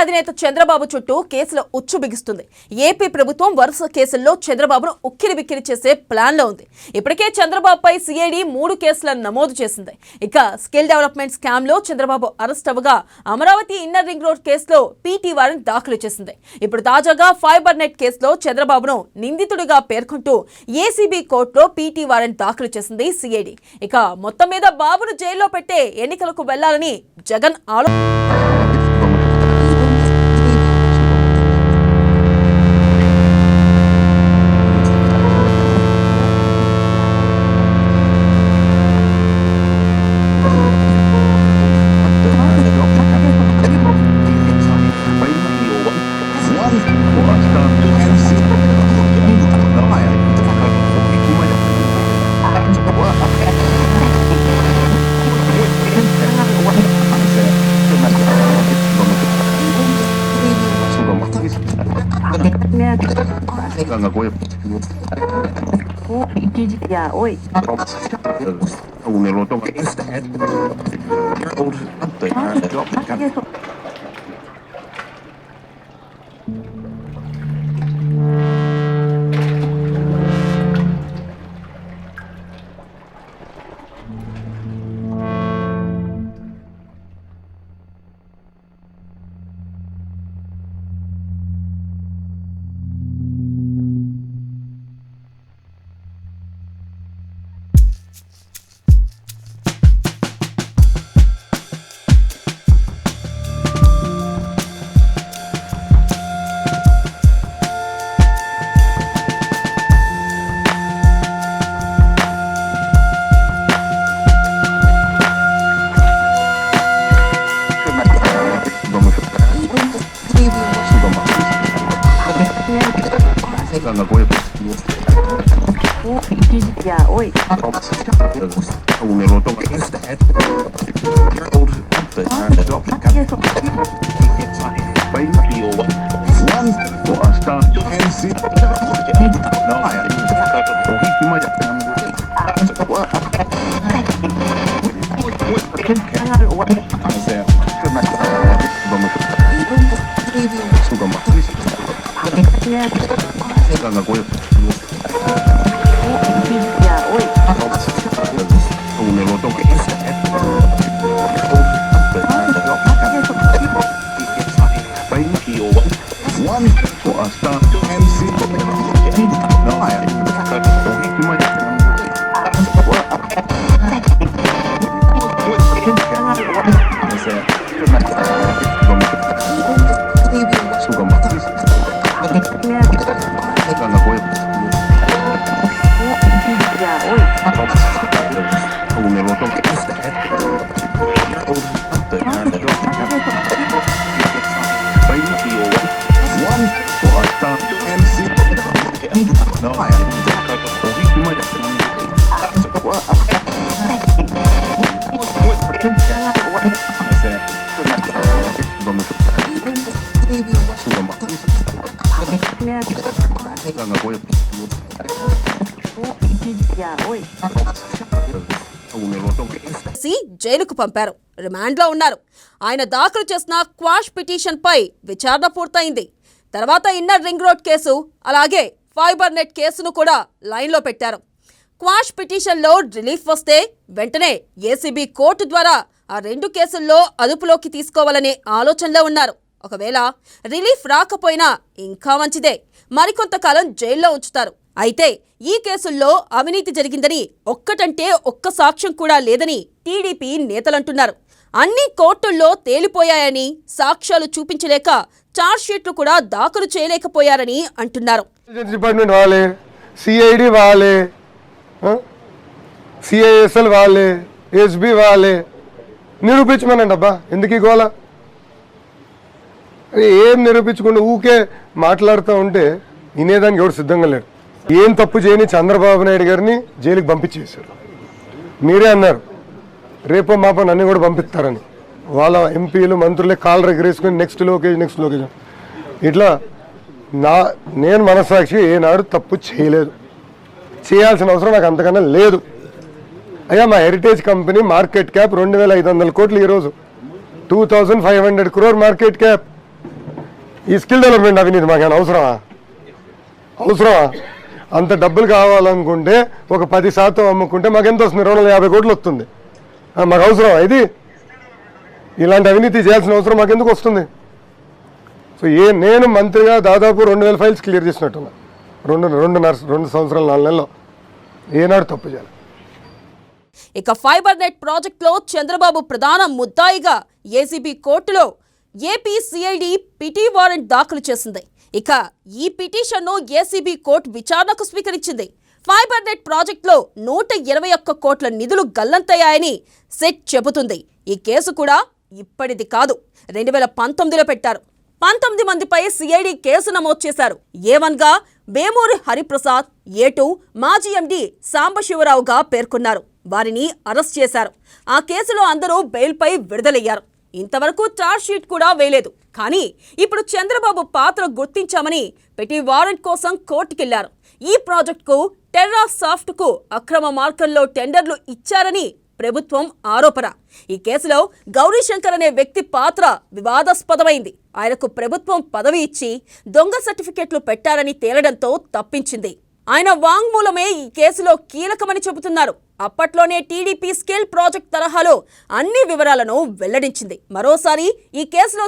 అధినేత చంద్రబాబు చుట్టూ కేసుల ఉచ్చు బిగిస్తుంది. ఏపీ ప్రభుత్వం వరుస కేసుల్లో చంద్రబాబును ఉక్కిరిబిక్కిరి చేసే ప్లాన్ లో ఉంది. ఇప్పటికే చంద్రబాబుపై సిఐడి 3 కేసులను నమోదు చేసింది. ఇక స్కిల్ డెవలప్మెంట్ స్కామ్ లో చంద్రబాబు అరెస్ట్ అవ్వగా అమరావతి ఇన్నర్ రింగ్ రోడ్ కేసులో పీటీ వారెంట్ దాఖలు చేసింది. ఇప్పుడు తాజాగా ఫైబర్ నెట్ కేసులో చంద్రబాబును నిందితుడిగా పేర్కొంటూ ఏసీబీ కోర్టులో పీటీ వారెంట్ దాఖలు చేసింది సిఐడి. ఇక మొత్తం మీద బాబును జైల్లో పెట్టే ఎన్నికలకు వెళ్లాలని జగన్ జైలుకు పంపారు. రిమాండ్లో ఉన్నారు. ఆయన దాఖలు చేసిన క్వాష్ పిటిషన్ పై విచారణ పూర్తయింది. తర్వాత ఇన్నర్ రింగ్ రోడ్ కేసు, అలాగే ఫైబర్ నెట్ కేసును కూడా లైన్లో పెట్టారు. క్వాష్ పిటిషన్లో రిలీఫ్ వస్తే వెంటనే ఏసీబీ కోర్టు ద్వారా ఆ 2 కేసుల్లో అదుపులోకి తీసుకోవాలనే ఆలోచనలో ఉన్నారు. ఒకవేళ రిలీఫ్ రాకపోయినా ఇంకా మంచిదే, మరికొంతకాలం జైల్లో ఉంచుతారు. అయితే ఈ కేసుల్లో అవినీతి జరిగిందని ఒక్కటంటే ఒక్క సాక్ష్యం కూడా లేదని టీడీపీ నేతలంటున్నారు. అన్ని కోర్టుల్లో తేలిపోయాయని, సాక్ష్యాలు చూపించలేక చార్జ్షీట్లు కూడా దాఖలు చేయలేకపోయారని అంటున్నారు. డిపార్ట్మెంట్ వాళ్ళే, సిఐడి వాళ్ళే, సిఐఎస్ఎల్ వాళ్ళే, ఎస్బీ వాళ్ళే నిరూపించమనండి. అబ్బా ఎందుకు ఈ గోళ? ఏం నిరూపించుకుంటూ ఊకే మాట్లాడుతూ ఉంటే వినేదానికి ఎవరు సిద్ధంగా లేరు. ఏం తప్పు చేయని చంద్రబాబు నాయుడు గారిని జైలుకి పంపించేశారు. మీరే అన్నారు రేపో మాపో నన్ను కూడా పంపిస్తారని. వాళ్ళ ఎంపీలు మంత్రులే కాళ్ళు ఎగరేసుకొని నెక్స్ట్ లొకేషన్ ఇట్లా నేను మనస్సాక్షి ఏనాడు తప్పు చేయలేదు, చేయాల్సిన అవసరం నాకు అంతకన్నా లేదు. అయ్యా మా హెరిటేజ్ కంపెనీ మార్కెట్ క్యాప్ 2500 కోట్లు, ఈరోజు 2500 crore మార్కెట్ క్యాప్. ఈ స్కిల్ డెవలప్మెంట్ అవినీతి మాకేమైనా అవసరమా? అంత డబ్బులు కావాలనుకుంటే ఒక 10% అమ్ముకుంటే మాకు ఎంత వస్తుంది? 250 కోట్లు వస్తుంది. మాకు అవసరం ఇది? ఇలాంటి అవినీతి చేయాల్సిన అవసరం మాకెందుకు వస్తుంది? సో నేను మంత్రిగా దాదాపు 2000 ఫైల్స్ క్లియర్ చేసినట్టున్నా. 2 సంవత్సరాలు 4 నెలల్లో ఏనాడు తప్పు చేయాలి. ఇక ఫైబర్ నెట్ ప్రాజెక్టులో చంద్రబాబు ప్రధాన ముద్దాయిగా ఏసీబీ కోర్టులో ఏపీ సిఐడి పిటి వారెంట్ దాఖలు చేసింది. ఇక ఈ పిటిషన్ను ఏసీబీ కోర్టు విచారణకు స్వీకరించింది. ఫైబర్ నెట్ ప్రాజెక్టులో 121 కోట్ల నిధులు గల్లంతయ్యాయని సెట్ చెబుతుంది. ఈ కేసు కూడా ఇప్పటిది కాదు, 2019లో పెట్టారు. 19 మందిపై సిఐడి కేసు నమోదు చేశారు. A1గా వేమూరి హరిప్రసాద్, A2 మాజీ ఎండీ సాంబశివరావుగా పేర్కొన్నారు. వారిని అరెస్ట్ చేశారు. ఆ కేసులో అందరూ బెయిల్పై విడుదలయ్యారు. ఇంతవరకు ఛార్జ్షీట్ కూడా వేయలేదు. కానీ ఇప్పుడు చంద్రబాబు పాత్ర గుర్తించామని పెట్టి వారెంట్ కోసం కోర్టుకెళ్లారు. ఈ ప్రాజెక్టుకు టెర్రా సాఫ్ట్కు అక్రమ మార్గంలో టెండర్లు ఇచ్చారని ప్రభుత్వం ఆరోపణ. ఈ కేసులో గౌరీశంకర్ అనే వ్యక్తి పాత్ర వివాదాస్పదమైంది. ఆయనకు ప్రభుత్వం పదవి ఇచ్చి దొంగ సర్టిఫికెట్లు పెట్టారని తేలడంతో తప్పించింది. ఆయన వాంగ్మూలమే ఈ కేసులో కీలకమని చెబుతున్నారు. అప్పట్లోనే టీడీపీ స్కిల్ ప్రాజెక్ట్ తరహాలో అన్ని వివరాలను వెల్లడించింది. మరోసారి ఈ కేసులో